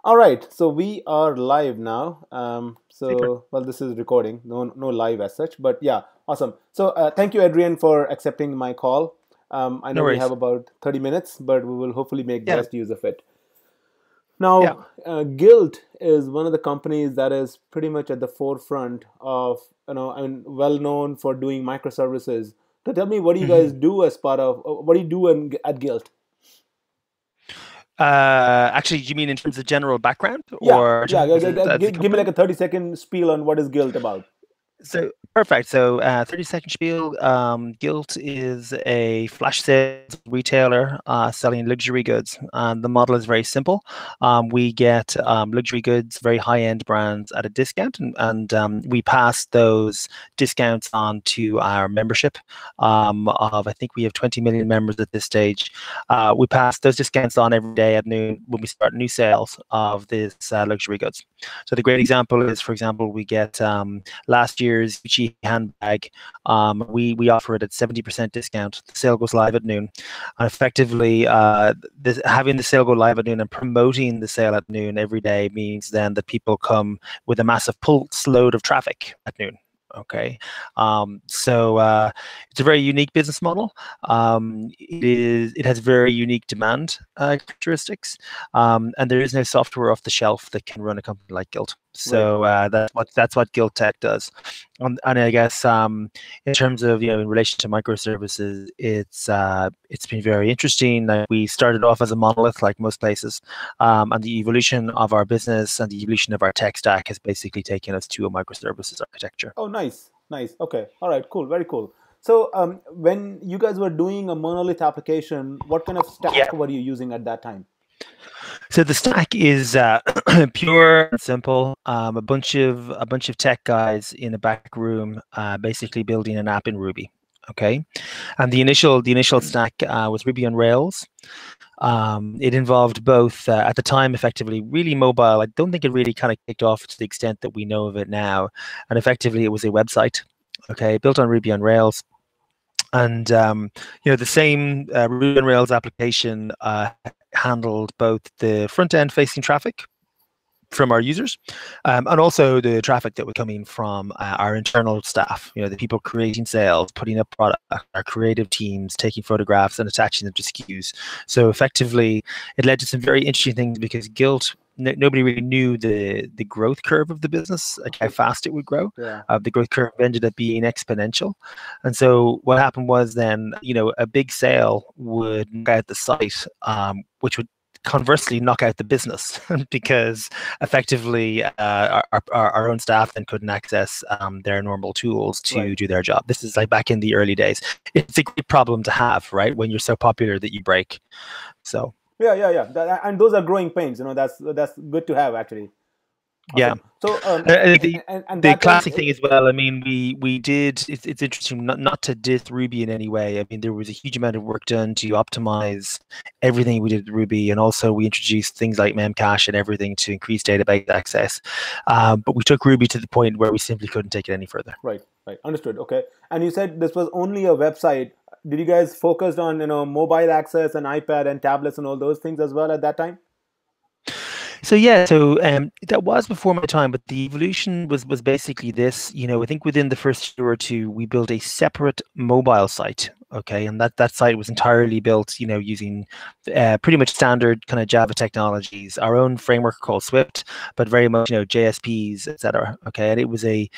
All right, so we are live now. Super. Well, this is recording, no live as such, but yeah, awesome. So, thank you, Adrian, for accepting my call. I No know we worries. have about 30 minutes, but we will hopefully make Yeah. best use of it. Yeah. Now, Gilt is one of the companies that is pretty much at the forefront of, I mean, well known for doing microservices. So, tell me, what do you hmm guys do as part of, what do you do at Gilt? Actually, you mean in terms of general background Yeah, or in yeah. terms of the Give me like company? a 30-second spiel on what is Gilt about. So perfect. So 30-second spiel. Gilt is a flash sales retailer selling luxury goods, and the model is very simple. We get luxury goods, very high-end brands at a discount, and we pass those discounts on to our membership. Of I think we have 20 million members at this stage. We pass those discounts on every day at noon when we start new sales of this luxury goods. So the great example is, for example, we get last year's Gucci handbag. We offer it at 70% discount. The sale goes live at noon, and effectively, having the sale go live at noon and promoting the sale at noon every day means then that people come with a massive pulse load of traffic at noon. Okay, so it's a very unique business model. It has very unique demand characteristics, and there is no software off the shelf that can run a company like Gilt. Right. So that's what Gilt Tech does. And I guess in terms of in relation to microservices, it's been very interesting. We started off as a monolith, like most places, and the evolution of our business and the evolution of our tech stack has basically taken us to a microservices architecture. Oh, nice, nice. Okay, all right, cool, very cool. So, when you guys were doing a monolith application, what kind of Yeah. stack were you using at that time? So the stack is pure and simple. A bunch of tech guys in a back room, basically building an app in Ruby. Okay, and the initial stack was Ruby on Rails. It involved both at the time, effectively, really mobile. I don't think it really kind of kicked off to the extent that we know of it now. And effectively, it was a website. Okay, built on Ruby on Rails. And the same Ruby on Rails application handled both the front end facing traffic from our users, and also the traffic that was coming from our internal staff. The people creating sales, putting up product, our creative teams, taking photographs and attaching them to SKUs. So effectively, it led to some very interesting things because Guild. Nobody really knew the growth curve of the business, like how fast it would grow. Yeah. The growth curve ended up being exponential, and so what happened was then, a big sale would knock out the site, which would conversely knock out the business because effectively our own staff then couldn't access their normal tools Right. to do their job. This is like back in the early days. It's a great problem to have, right? When you're so popular that you break. So Yeah, yeah, yeah. And those are growing pains. That's good to have actually. yeah. Awesome. So, and The that was classic thing as well. I mean, we did. It's interesting not to diss Ruby in any way. I mean, there was a huge amount of work done to optimize everything we did with Ruby, and also we introduced things like memcache and everything to increase database access. But we took Ruby to the point where we simply couldn't take it any further. right, right. Understood. Okay. And you said this was only a website. Did you guys focus on mobile access and iPad and tablets and all those things as well at that time? So yeah, so that was before my time, but the evolution was basically this. I think within the first year or two, we built a separate mobile site. Okay, and that site was entirely built, using pretty much standard kind of Java technologies, our own framework called Swift, but very much JSPs, etc. Okay, and it was a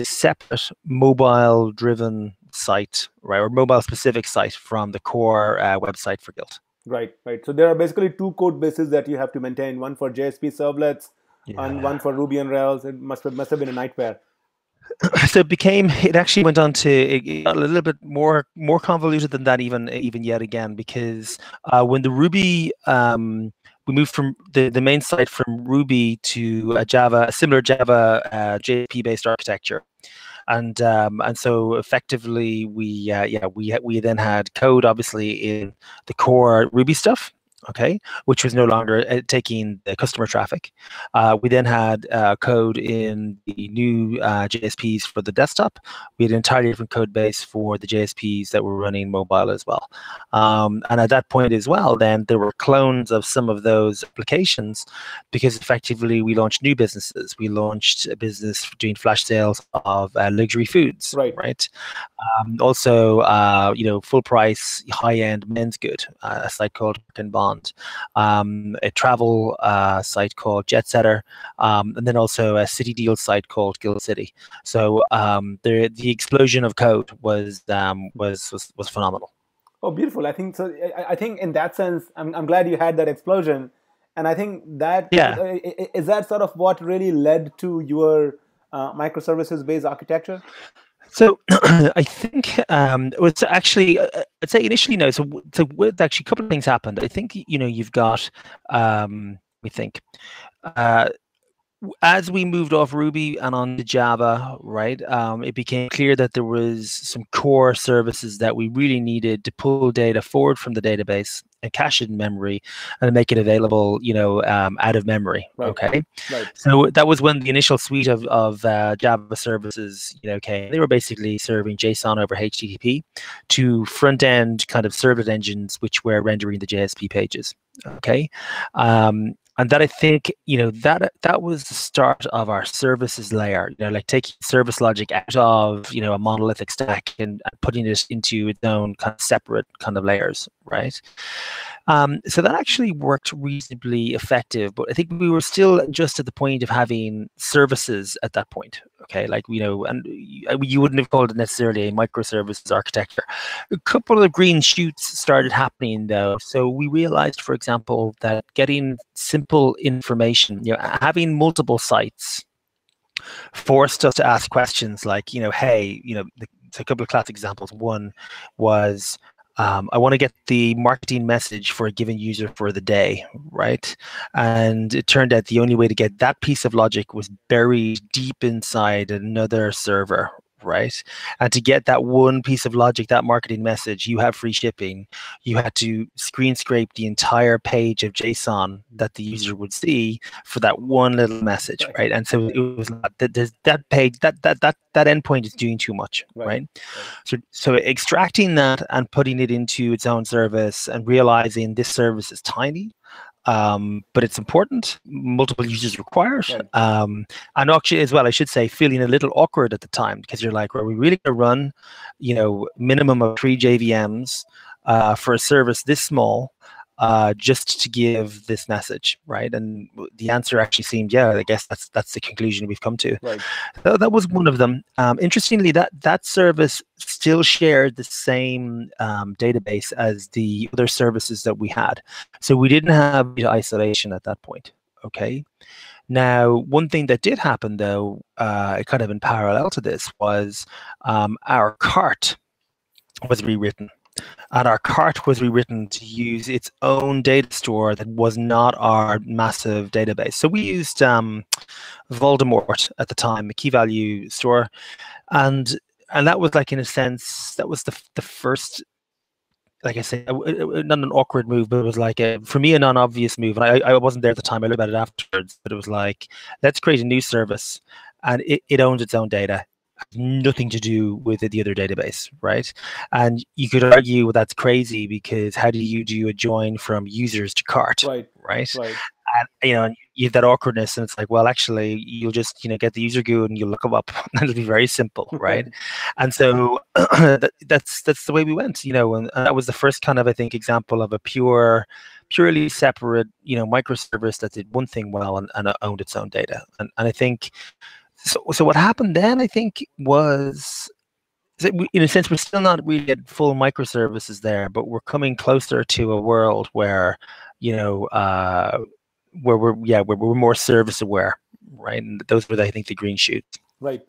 separate mobile driven site, right, or mobile specific site from the core website for Guild. Right, right. So there are basically two code bases that you have to maintain: one for JSP servlets and one Yeah. for Ruby on Rails. It must have been a nightmare. So it actually went on to it got a little bit more convoluted than that, even yet again, because when the Ruby we moved from the main site from Ruby to a similar Java JP based architecture, and so effectively we then had code obviously in the core Ruby stuff. okay, which was no longer taking the customer traffic. We then had code in the new JSPs for the desktop. We had an entirely different code base for the JSPs that were running mobile as well. And at that point as well, then there were clones of some of those applications because effectively we launched new businesses. We launched a business doing flash sales of luxury foods, Right. right? Also, full price, high end men's good, a site called Can Bond, a travel site called Jet Setter, and then also a city deal site called Gilt City. So the explosion of code was phenomenal. Oh, beautiful. I think so. I think in that sense, I'm glad you had that explosion, and I think that Yeah. is that sort of what really led to your microservices based architecture. So I think it was actually I'd say initially no. So with actually a couple of things happened. I think you've got we think. Uh, as we moved off Ruby and onto Java, right, it became clear that there was some core services that we really needed to pull data forward from the database and cache it in memory and make it available, out of memory. Right. Okay, Right. so that was when the initial suite of Java services, came. They were basically serving JSON over HTTP to front end kind of servlet engines, which were rendering the JSP pages. Okay. And that I think that was the start of our services layer. Like taking service logic out of a monolithic stack and putting it into its own kind of separate kind of layers, right? So that actually worked reasonably effective, but I think we were still just at the point of having services at that point. Okay, like and you wouldn't have called it necessarily a microservices architecture. A couple of green shoots started happening though. So we realized, for example, that getting simple information, having multiple sites forced us to ask questions like, hey, a couple of classic examples. One was, I want to get the marketing message for a given user for the day, right? And it turned out the only way to get that piece of logic was buried deep inside another server, right? And to get that one piece of logic, that marketing message, you have free shipping, you had to screen scrape the entire page of JSON that the user would see for that one little message, right? And so it was not that page, that endpoint is doing too much, right? So extracting that and putting it into its own service and realizing this service is tiny, but it's important. Multiple users required. And actually, as well, I should say, feeling a little awkward at the time because you're like, are we really going to run, minimum of 3 JVMs for a service this small? Just to give this message, right? And the answer actually seemed, yeah, I guess that's the conclusion we've come to. Right. So that was one of them. Interestingly, that service still shared the same database as the other services that we had. So we didn't have data isolation at that point. Okay. Now, one thing that did happen, though, kind of in parallel to this, was our cart was rewritten. And our cart was rewritten to use its own data store that was not our massive database. So we used Voldemort at the time, a key value store, and that was like, in a sense, that was the first, like I say, not an awkward move, but it was like for me a non-obvious move. And I wasn't there at the time. I learned about it afterwards, but it was like, let's create a new service, and it owns its own data. Nothing to do with the other database, right? And you could argue, well, that's crazy because how do you do a join from users to cart, right? And and you have that awkwardness, and it's like, well, actually, you'll just get the user GUID and you'll look them up, and it'll be very simple, right? And so that's the way we went, and that was the first kind of, I think, example of a purely separate, microservice that did one thing well and owned its own data, and I think. So what happened then, I think, was, in a sense, we're still not really at full microservices there, but we're coming closer to a world where, where we're more service aware, right? And those were, I think, the green shoots. Right.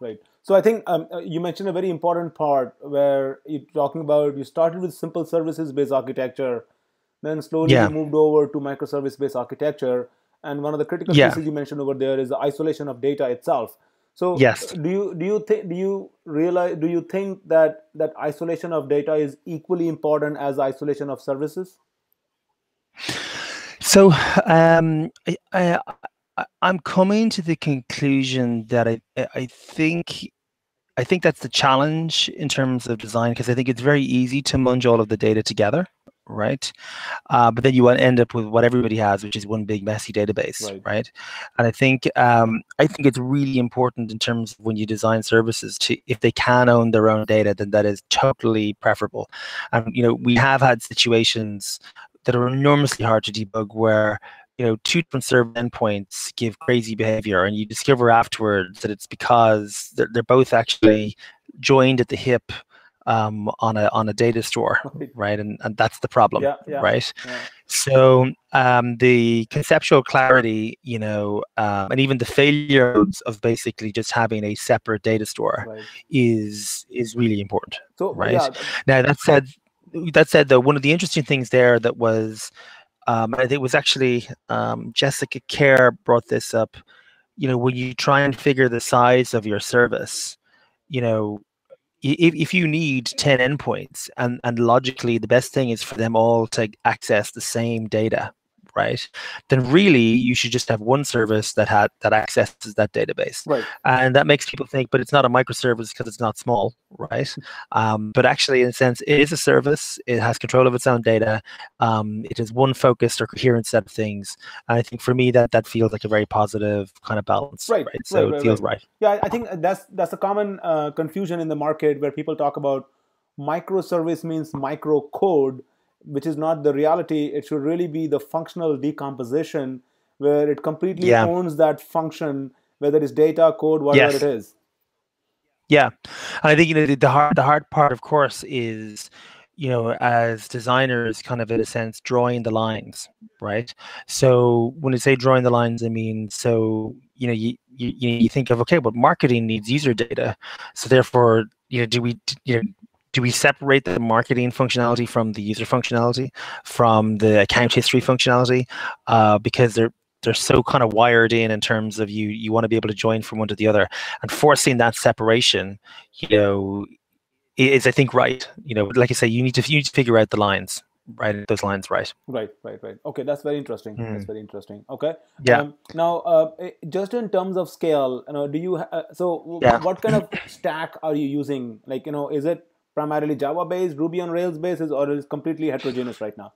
So I think you mentioned a very important part where you're talking about you started with simple services based architecture, then slowly you Yeah. moved over to microservice based architecture, and one of the critical Yeah. pieces you mentioned over there is the isolation of data itself. So Yes. do you think that isolation of data is equally important as isolation of services? So I'm coming to the conclusion that I think that's the challenge in terms of design, because I think it's very easy to munge all of the data together, right? But then you end up with what everybody has, which is one big messy database, Right. right? And I think it's really important in terms of when you design services to, if they can own their own data, then that is totally preferable. And we have had situations that are enormously hard to debug where two different server endpoints give crazy behavior, and you discover afterwards that it's because they're both actually joined at the hip on a data store, Right. right? And that's the problem, Yeah. Yeah. right? Yeah. So the conceptual clarity, and even the failure modes of basically just having a separate data store Right. is really important, So right? yeah. Now that said, though, one of the interesting things there that was, I think it was actually Jessica Kerr brought this up. When you try and figure the size of your service, you know, if you need 10 endpoints, and logically the best thing is for them all to access the same data, right, then really you should just have one service that accesses that database. Right. And that makes people think, but it's not a microservice because it's not small, right? But actually, in a sense, it is a service. It has control of its own data. It is one focused or coherent set of things. And I think for me that feels like a very positive kind of balance, Right. right? So Right. it Right. feels Right. right. Yeah. I think that's a common confusion in the market where people talk about microservice means micro code, which is not the reality. It should really be the functional decomposition where it completely Yeah. owns that function, whether it's data, code, whatever it Yes. is. Yeah, and I think the hard part, of course, is as designers, kind of in a sense, drawing the lines, right? So when I say drawing the lines, I mean, so you think of, okay, but marketing needs user data, so therefore, do we separate the marketing functionality from the user functionality, from the account history functionality, because they're so kind of wired in terms of you want to be able to join from one to the other, and forcing that separation, is, I think, right. Like I say, you need to figure out the lines, right? Those lines, right? Right, right, right. Okay, that's very interesting. That's Mm. very interesting. Okay. Yeah, Now, just in terms of scale, do you yeah. what kind of stack are you using? Like, is it primarily Java based, Ruby on Rails basis, or is it completely heterogeneous right now?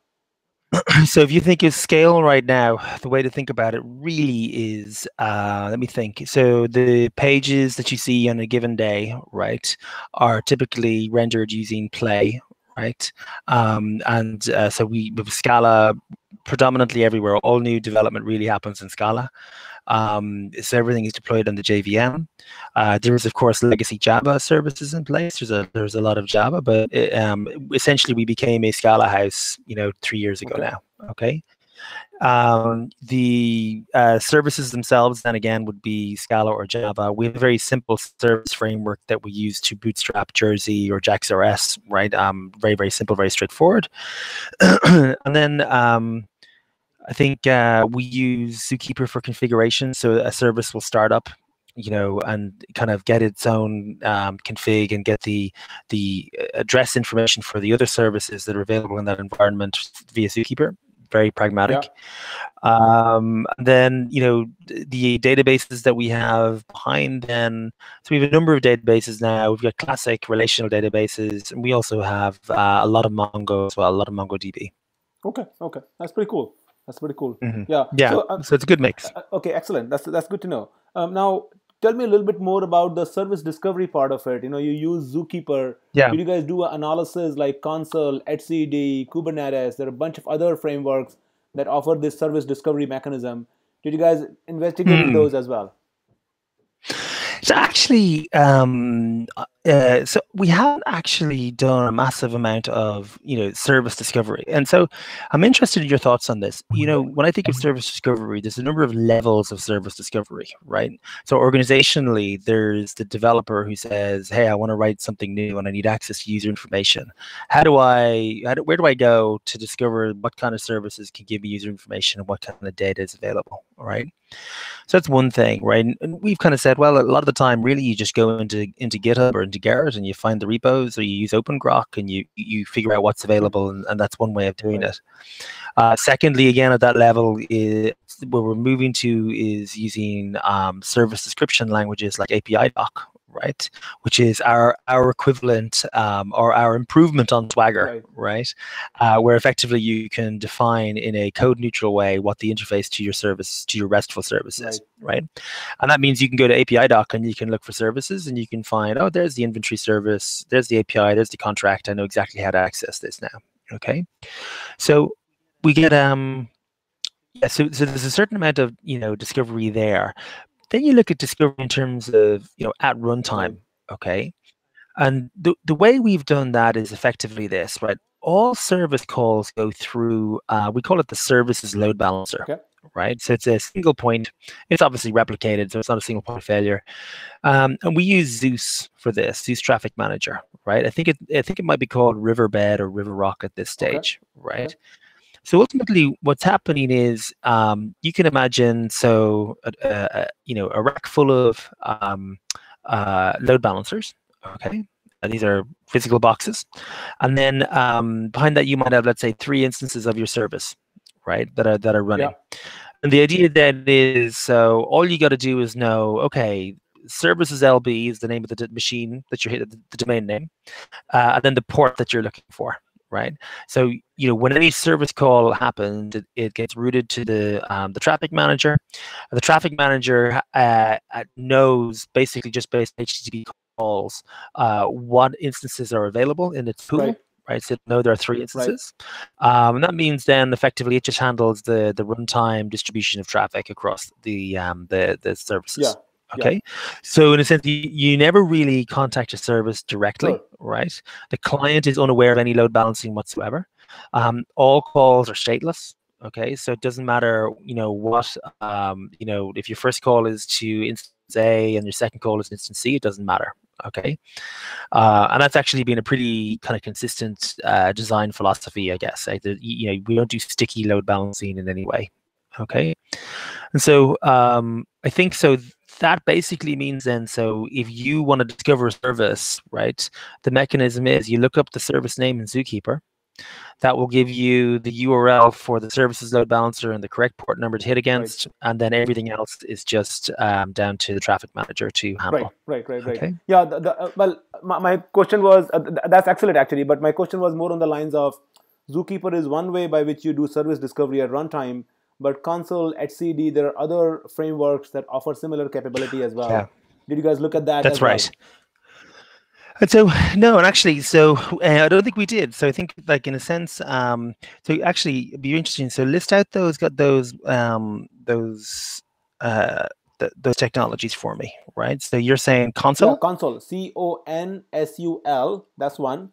So if you think of scale right now, the way to think about it really is, let me think. So the pages that you see on a given day, right, are typically rendered using Play, right? And so we with Scala predominantly everywhere. All new development really happens in Scala. So everything is deployed on the JVM. There is, of course, legacy Java services in place. There's a lot of Java, but essentially we became a Scala house, 3 years ago Okay. now. Okay. The services themselves, then again, would be Scala or Java. We have a very simple service framework that we use to bootstrap Jersey or JAX-RS, right? Very, very simple, very straightforward. And then I think we use Zookeeper for configuration. So a service will start up, and kind of get its own config and get the address information for the other services that are available in that environment via Zookeeper. Very Yeah. pragmatic. And then, the databases that we have behind then. So we have a number of databases now. We've got classic relational databases, and we also have a lot of Mongo as well, a lot of MongoDB. Okay. Okay. That's pretty cool. That's pretty cool. Hmm. Yeah. Yeah, So, so it's a good mix. okay, excellent. That's good to know. Now, tell me a little bit more about the service discovery part of it. You use Zookeeper. Yeah. Did you guys do analysis like Consul, etcd, Kubernetes? There are a bunch of other frameworks that offer this service discovery mechanism. Did you guys investigate Hmm. those as well? So actually, so we haven't actually done a massive amount of service discovery, and so I'm interested in your thoughts on this. When I think of service discovery, there's a number of levels of service discovery, right? So organizationally, there's the developer who says, "Hey, I want to write something new, and I need access to user information. Where do I go to discover what kind of services can give me user information and what kind of data is available?" All right. So that's one thing, right? And we've kind of said, well, a lot of the time, really, you just go into GitHub or into Gerrit and you find the repos, or you use OpenGrok and you figure out what's available, and that's one way of doing it. Secondly, again, at that level, where we're moving to is using service description languages like API doc, right? Which is our equivalent or our improvement on Swagger, right? Where effectively you can define in a code neutral way what the interface to your service, to your RESTful service is, right? And that means you can go to API doc and you can look for services and you can find, oh, there's the inventory service, there's the API, there's the contract. I know exactly how to access this now. Okay, so we get so there's a certain amount of discovery there. Then you look at discovery in terms of at runtime, okay? And the way we've done that is effectively this, right? All service calls go through, we call it the services load balancer, right? So it's a single point. It's obviously replicated, so it's not a single point failure. And we use Zeus for this, Zeus Traffic Manager, right? I think it might be called Riverbed or River Rock at this stage, right? So ultimately, what's happening is you can imagine a rack full of load balancers. Okay, and these are physical boxes, and then behind that you might have, let's say, 3 instances of your service, right, that are running. And the idea then is, so all you got to do is know, okay, services LB is the name of the machine that you're hitting, the domain name, and then the port that you're looking for. Right. So, when any service call happens, it gets routed to the traffic manager. The traffic manager knows, basically just based on HTTP calls, what instances are available in its pool. Right. So know there are 3 instances. And that means then effectively it just handles the runtime distribution of traffic across the services. Okay, so in a sense, you never really contact a service directly, right? The client is unaware of any load balancing whatsoever. All calls are stateless. Okay, so it doesn't matter, what, if your first call is to instance A and your second call is instance C, it doesn't matter. Okay, and that's actually been a pretty kind of consistent design philosophy, I guess. Right? We don't do sticky load balancing in any way. Okay, and so I think so. That basically means then, so if you want to discover a service, right, the mechanism is you look up the service name in Zookeeper. That will give you the URL for the services load balancer and the correct port number to hit against, and then everything else is just down to the traffic manager to handle. Right. Okay? Yeah, well, my question was, that's excellent actually, but my question was more on the lines of, Zookeeper is one way by which you do service discovery at runtime, but Console, HCD, there are other frameworks that offer similar capability as well. Yeah. Did you guys look at that? That's right. And so no, and actually, so I don't think we did. So I think, like, in a sense, so actually, it'd be interesting. So list out those technologies for me, right? So you're saying Console? Yeah, Console, CONSUL. That's one.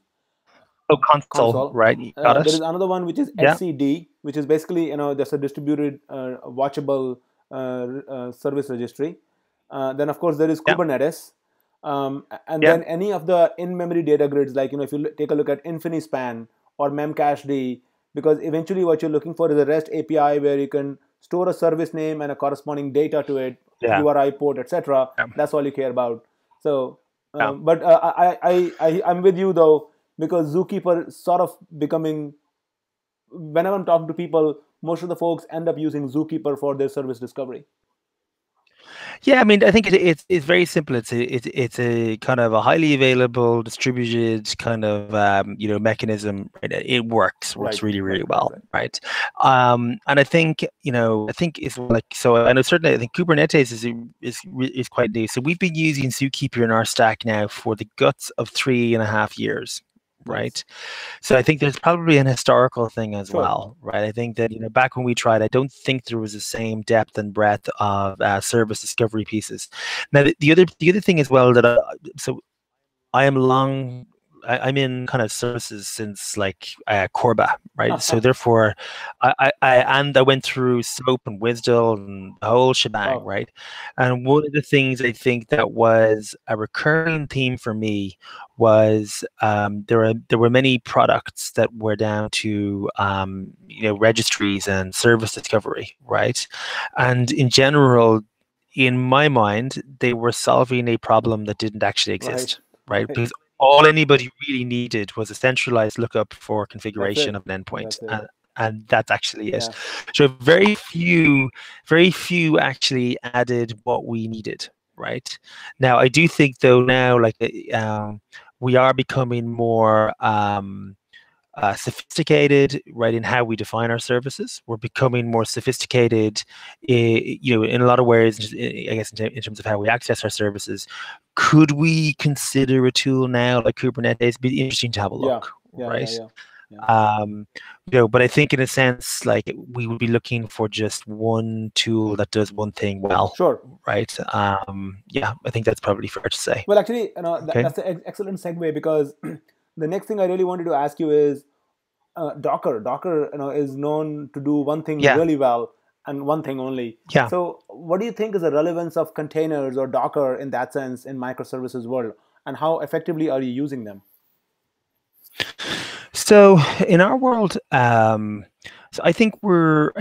Oh, console, right? Got it. There is another one which is HCD, which is basically just a distributed watchable service registry. Then of course there is Kubernetes, and then any of the in-memory data grids, like if you take a look at Infinispan or Memcached, because eventually what you're looking for is a REST API where you can store a service name and a corresponding data to it, URI port, etc. That's all you care about. So, but I'm with you though. Because Zookeeper sort of becoming, whenever I'm talking to people, most of the folks end up using Zookeeper for their service discovery. Yeah, I mean, I think it's very simple. It's a kind of a highly available, distributed kind of mechanism. Right? It works really well, right? And I think it's like, so I know certainly I think Kubernetes is quite new. So we've been using Zookeeper in our stack now for the guts of 3.5 years. Right. So I think there's probably an historical thing as well, right? I think that, back when we tried, I don't think there was the same depth and breadth of service discovery pieces. Now, the other thing as well that I'm in kind of services since like Corba, right? So therefore, I went through SOAP and WSDL and the whole shebang, right? And one of the things I think that was a recurring theme for me was there were many products that were down to registries and service discovery, right? And in general, in my mind, they were solving a problem that didn't actually exist. right? Because all anybody really needed was a centralized lookup for configuration of an endpoint, That's it. and that's actually it. Yeah. So very few actually added what we needed, right? Now I do think though now like we are becoming more sophisticated, right, in how we define our services. We're becoming more sophisticated, in a lot of ways. I guess in terms of how we access our services. Could we consider a tool now like Kubernetes? It'd be interesting to have a Yeah. look, Yeah. Yeah. right? Yeah. Yeah. But I think in a sense, like we would be looking for just one tool that does one thing well, Sure. right? Yeah, I think that's probably fair to say. Well, actually, Okay. that's an excellent segue, because the next thing I really wanted to ask you is Docker. Docker, is known to do one thing Yeah. really well and one thing only. Yeah. So, what do you think is the relevance of containers or Docker in that sense in microservices world, and how effectively are you using them? So in our world, so I think we are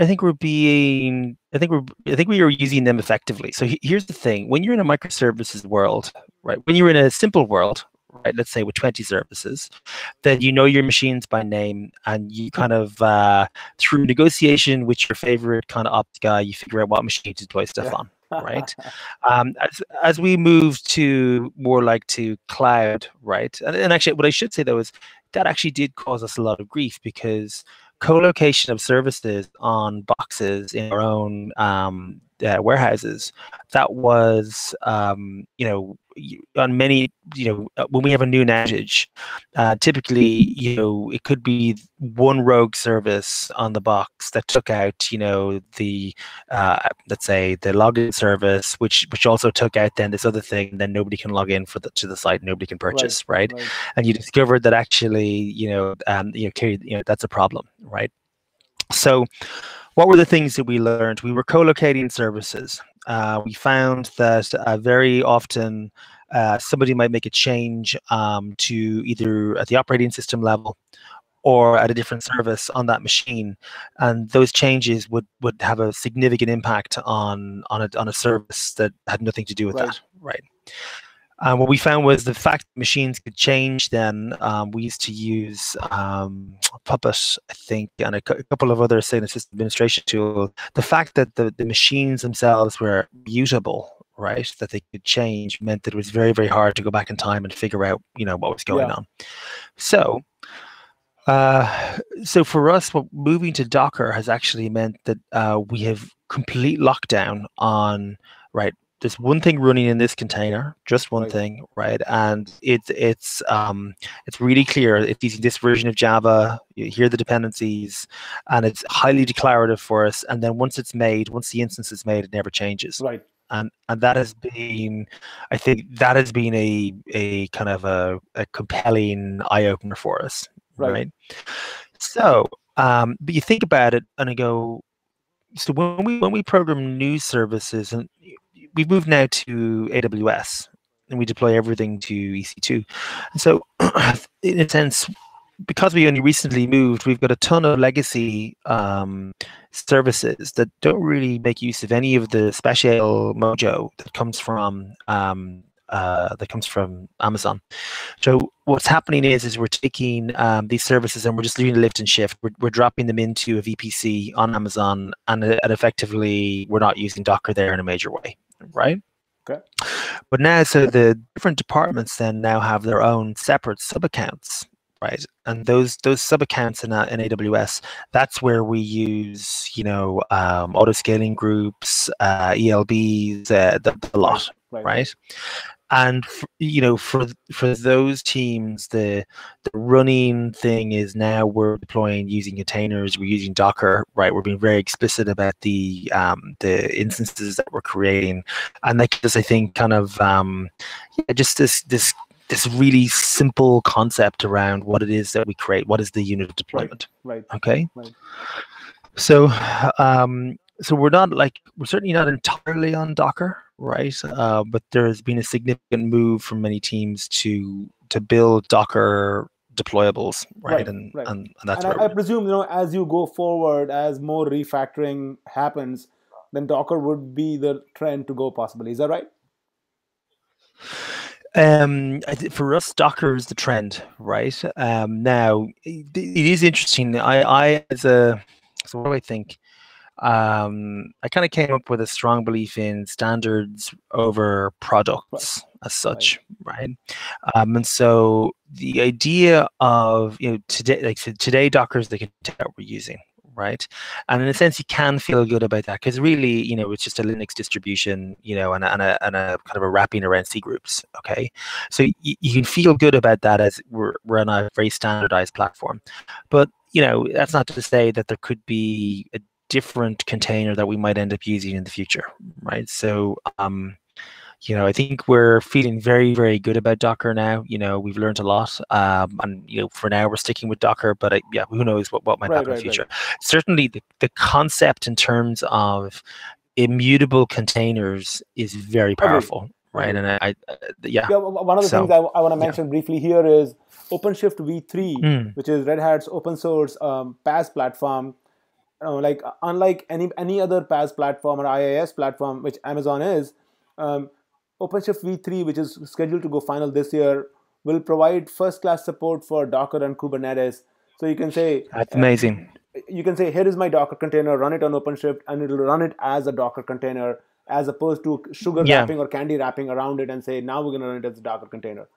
using them effectively. So here's the thing: when you're in a microservices world, right? When you're in a simple world, right? Let's say with 20 services, then you know your machines by name, and you kind of through negotiation with your favorite kind of ops guy, you figure out what machine to deploy stuff Yeah. on, right? As we move to more like to cloud, right? And actually, what I should say though is that actually did cause us a lot of grief, because co-location of services on boxes in our own warehouses, that was on many, when we have a new outage, typically it could be one rogue service on the box that took out the let's say the login service, which also took out then this other thing, then nobody can log in to the site, nobody can Right. purchase, right? Right. And you discovered that actually that's a problem, right? So what were the things that we learned? We were co-locating services. We found that very often somebody might make a change to either at the operating system level or at a different service on that machine, and those changes would have a significant impact on a service that had nothing to do with Right. that, right? What we found was the fact that machines could change then, we used to use Puppet, I think, and a couple of other system administration tools. The fact that the machines themselves were mutable, right, that they could change, meant that it was very, very hard to go back in time and figure out, what was going Yeah. on. So for us, moving to Docker has actually meant that we have complete lockdown on, right, there's one thing running in this container, just one Right. thing, right? And it's really clear. It's using this version of Java. You hear the dependencies, and it's highly declarative for us. And then once the instance is made, it never changes. Right. And that has been, I think, that has been a kind of a compelling eye opener for us, Right. right? So, but you think about it, and I go, so when we program new services, and we've moved now to AWS, and we deploy everything to EC2, and so in a sense, because we only recently moved, we've got a ton of legacy services that don't really make use of any of the special mojo that comes from Amazon. So what's happening is we're taking these services and we're just doing a lift and shift. We're dropping them into a VPC on Amazon, and effectively we're not using Docker there in a major way, right? Okay. But now, so the different departments then now have their own separate sub accounts, right? And those sub accounts in AWS, that's where we use auto scaling groups, ELBs, the lot, right? And for those teams, the running thing is now we're deploying using containers, we're using Docker, right? We're being very explicit about the instances that we're creating, and that gives us, I think, kind of just this really simple concept around what it is that we create. What is the unit of deployment? Right. Okay. Right. So we're certainly not entirely on Docker, right? But there has been a significant move from many teams to build Docker deployables, right? And that's And where I presume, as you go forward, as more refactoring happens, then Docker would be the trend to go possibly. Is that right? For us, Docker is the trend, right? Now, it is interesting. So what do I think? I kind of came up with a strong belief in standards over Right. products as Right. such, right? And so the idea of, today, like so today, Docker is the container that we're using, right? And in a sense, you can feel good about that because really, it's just a Linux distribution, and a kind of a wrapping around C groups, okay? So you can feel good about that as we're on a very standardized platform. But, that's not to say that there could be a different container that we might end up using in the future, right? So, I think we're feeling very, very good about Docker now. We've learned a lot, and for now we're sticking with Docker. But yeah, who knows what might Right. happen in the Right. Right. future? Certainly, the concept in terms of immutable containers is very Agreed. powerful, right? Agreed. And yeah. Yeah. One of the things So I want to yeah. mention briefly here is OpenShift v3, Mm. which is Red Hat's open source PaaS platform. Like unlike any other PaaS platform or IaaS platform, which Amazon is, um, OpenShift v3, which is scheduled to go final this year, will provide first-class support for Docker and Kubernetes. So That's amazing. you can say, here is my Docker container, run it on OpenShift, and it'll run it as a Docker container, as opposed to sugar Yeah. wrapping or candy wrapping around it and say, now we're going to run it as a Docker container.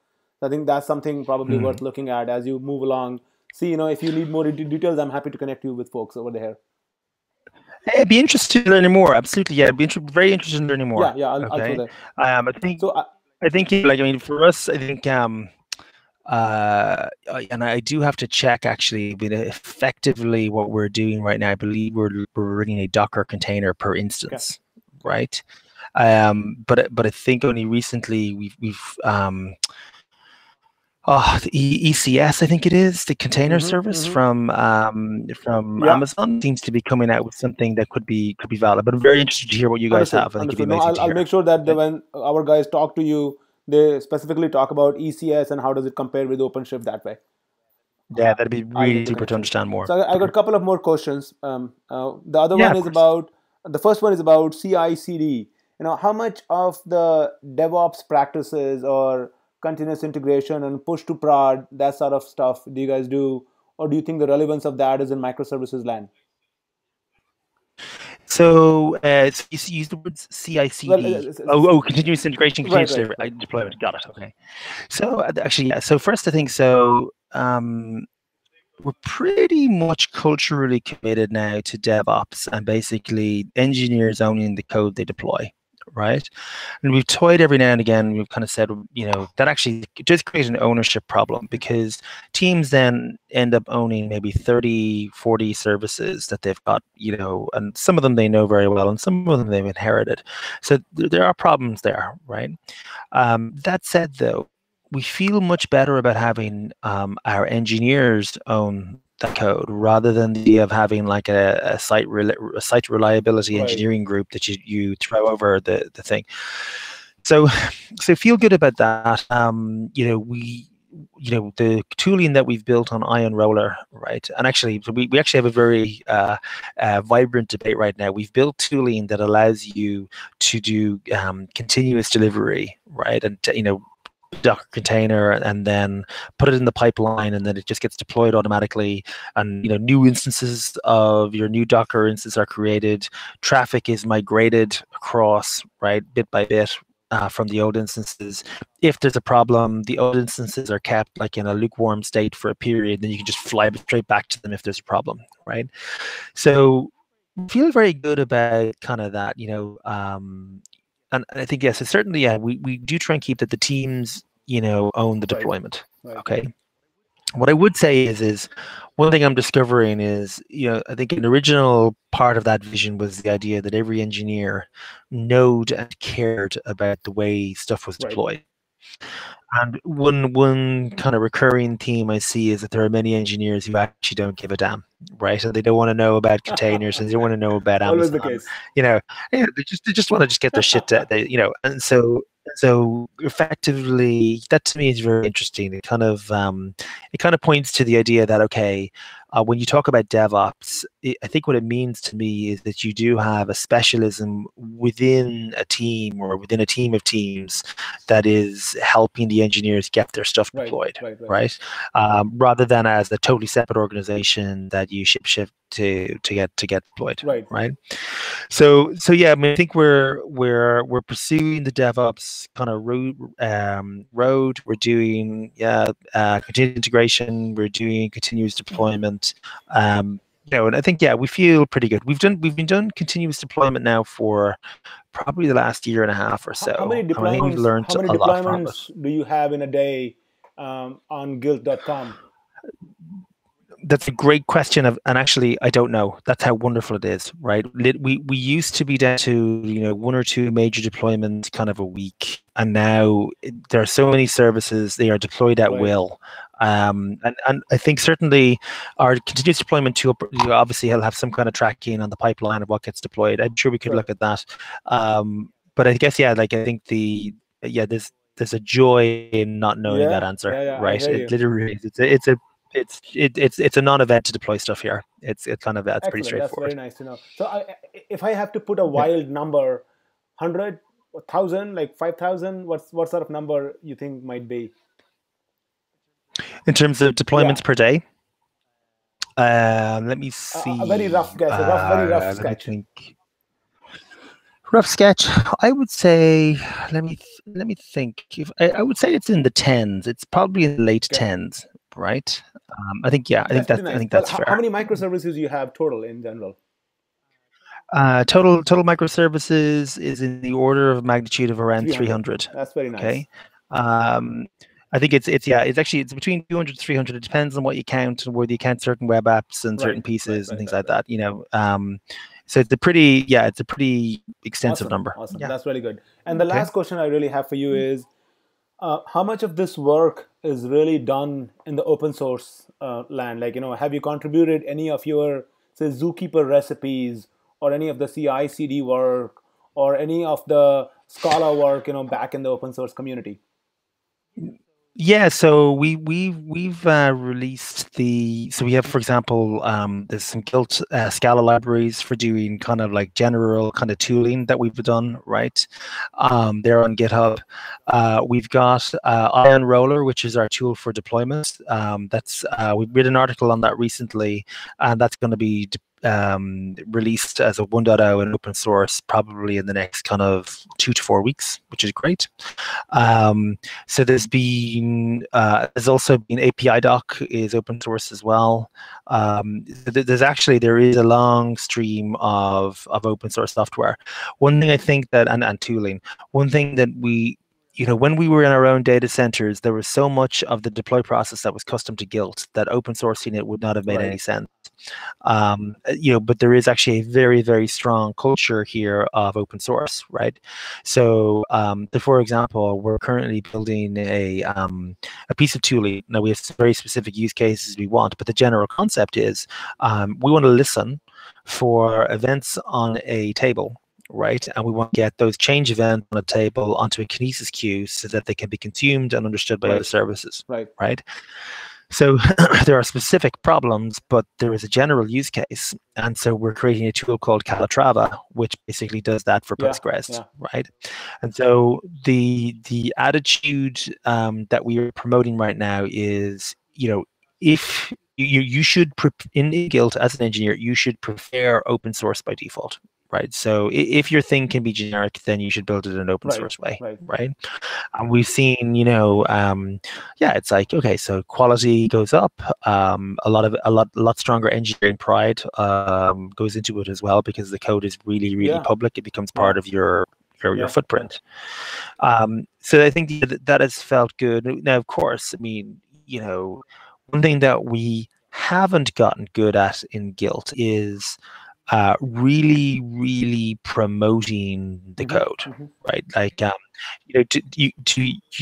So I think that's something probably Mm. worth looking at as you move along. See, if you need more details, I'm happy to connect you with folks over there. I'd be interested in learning more. Absolutely, yeah. I'd be very interested in learning more. Yeah, I'll throw Okay. that. I think So I think for us, I think and I do have to check actually, but effectively what we're doing right now, I believe we're running a Docker container per okay. instance, right? But I think only recently we've the ECS, I think it is, the container service from Yeah, Amazon seems to be coming out with something that could be valid. But I'm very interested to hear what you guys understood. have. I think it'd be Understood. No, amazing to I'll hear. make sure that Okay. when our guys talk to you, they specifically talk about ECS and how does it compare with OpenShift that way. Yeah, that'd be I'll really make the super to connection. understand more. So I got a couple of more questions. The other Yeah, one of is course. about the first one is about CI/CD. How much of the DevOps practices or continuous integration and push to prod, that sort of stuff, do you guys do, or do you think the relevance of that is in microservices land? So, you use the words Well, CI/CD. Oh, continuous integration, right, continuous right, right. deployment. Got it. Okay. So, actually, yeah. So first, I think so. We're pretty much culturally committed now to DevOps and basically engineers owning the code they deploy, right? And we've toyed every now and again, we've kind of said, that actually does create an ownership problem because teams then end up owning maybe 30, 40 services that they've got, and some of them they know very well and some of them they've inherited. So there are problems there, right? That said, though, we feel much better about having our engineers own that code rather than the idea of having like a site reliability Right. engineering group that you throw over the thing. So feel good about that. The tooling that we've built on Ion Roller, right? And actually, we actually have a very vibrant debate right now. We've built tooling that allows you to do continuous delivery, right? And Docker container and then put it in the pipeline and then it just gets deployed automatically, and new instances of your new Docker instance are created, traffic is migrated across, right, bit by bit, from the old instances. If there's a problem, the old instances are kept like in a lukewarm state for a period, then you can just fly straight back to them if there's a problem, right? So feel very good about kind of that, and I think yes, certainly, yeah, we do try and keep that the teams, own the Right. deployment. Right. Okay. What I would say is one thing I'm discovering is, I think an original part of that vision was the idea that every engineer knowed and cared about the way stuff was Right. deployed. And one kind of recurring theme I see is that there are many engineers who actually don't give a damn, right? And they don't want to know about containers and they don't want to know about Always the Amazon. case. They just want to just get their shit. And so effectively, that to me is very interesting. It kind of points to the idea that okay, When you talk about DevOps, I think what it means to me is that you do have a specialism within a team or within a team of teams that is helping the engineers get their stuff Right, deployed, right, right, right? Rather than as a totally separate organization that you ship to get deployed, right. right? So yeah, I mean, I think we're pursuing the DevOps kind of road. We're doing continuous integration. We're doing continuous deployment. And I think we feel pretty good. We've been doing continuous deployment now for probably the last year and a half or How many so, and I think we've deployments? learned How many a lot from it. deployments do you have in a day on Gilt.com? That's a great question, and actually, I don't know. That's how wonderful it is, right? We used to be down to one or two major deployments kind of a week, and now there are so many services, they are deployed at Right. will. And I think certainly our continuous deployment tool, obviously he'll have some kind of tracking on the pipeline of what gets deployed. I'm sure we could Sure. look at that. But I guess I think there's a joy in not knowing that answer, Yeah. I right? hear It you. literally it's a non-event to deploy stuff here. It's pretty Excellent. That's very straightforward. nice to know. So, if I have to put a wild number, 100, 1,000, like 5,000, what sort of number you think might be? In terms of Yeah, deployments per day, let me a very rough see. guess, very rough Let me sketch. think. Rough sketch. I would say. Let me think. If I would say it's in the tens. It's probably in the late Okay, tens, right? I think I that's think pretty I nice. think Well, that's how fair. many microservices you have total in general? Total microservices is in the order of magnitude of around 300. 300. That's very nice. Okay. Um, I think it's between 200 to 300. It depends on what you count and whether you count certain web apps and certain Right, right, pieces and right, things right, like right. that. So it's a pretty extensive Awesome, number. awesome. Yeah. That's really good. And the Okay. last question I really have for you is, how much of this work is really done in the open source land? Like, have you contributed any of your, say, Zookeeper recipes or any of the CI/CD work or any of the Scala work, back in the open source community? Yeah, so we've released so we have, for example, there's some Gilt Scala libraries for doing kind of like general kind of tooling that we've done, right? They're on GitHub. We've got Ion Roller, which is our tool for deployment. That's we read an article on that recently, and that's going to be released as a 1.0 in open source probably in the next kind of 2 to 4 weeks, which is great. So there's also been API Doc is open source as well. There is a long stream of open source software. One thing I think that and tooling. One thing that when we were in our own data centers, there was so much of the deploy process that was custom to Gilt that open sourcing it would not have made Right. any sense. But there is actually a very, very strong culture here of open source, right? So, for example, we're currently building a piece of tooling. Now, we have very specific use cases we want, but the general concept is we want to listen for events on a table, right? And we want to get those change events on a table onto a Kinesis queue so that they can be consumed and understood by other Right. services, Right. right? So there are specific problems, but there is a general use case. And so we're creating a tool called Calatrava, which basically does that for Yeah. Postgres, Yeah. right? And so the attitude that we are promoting right now is, if you should in Gilt as an engineer, you should prefer open source by default, right? So if your thing can be generic, then you should build it in an open Right. source way, Right. right? And we've seen, it's like, okay, so quality goes up. A lot stronger engineering pride goes into it as well because the code is really, really Yeah. public. It becomes Yeah. part of your Yeah. footprint. So I think that has felt good. Now, of course, I mean, one thing that we haven't gotten good at in Gilt is really, really promoting the Hmm. code, Hmm. right? Like,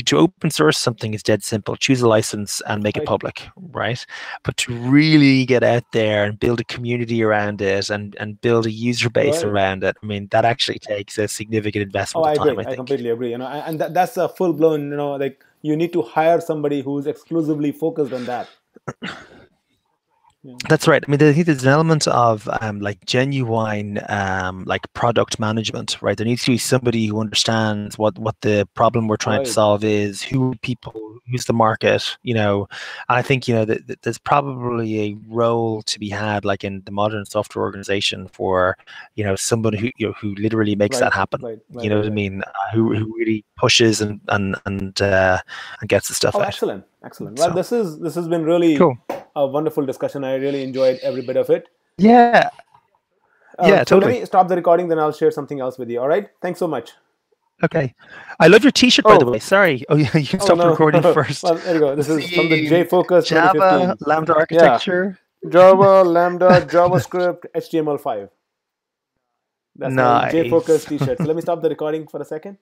to open source something is dead simple. Choose a license and make it Right. public, right? But to really get out there and build a community around it and build a user base Right. around it, I mean, that actually takes a significant Oh, investment of I time, agree. I I think. completely agree. And that's a full blown, like you need to hire somebody who's exclusively focused on that. That's right. I mean, I think there's an element of like genuine like product management, right? There needs to be somebody who understands what the problem we're trying to Right. solve is, who are people, who's the market, And I think, that there's probably a role to be had, like in the modern software organization, for, somebody who literally makes that Right. happen. Right. You Right. know Right. what I Right. mean? Who really pushes and gets the stuff Oh, out. excellent. Excellent. Well, So this has been really cool. a wonderful discussion. I really enjoyed every bit of it. Yeah. Yeah, So let totally. me stop the recording, then I'll share something else with you. All right. Thanks so much. Okay. I love your T-shirt, by the way. Oh, Sorry. Oh, yeah, you can oh stop the no. recording first. Well, there you go. This is from the See, JFocus Java, 2015. Lambda Yeah. architecture. Java, Lambda, JavaScript, HTML5. That's my JFocus Nice. t-shirt. So let me stop the recording for a second.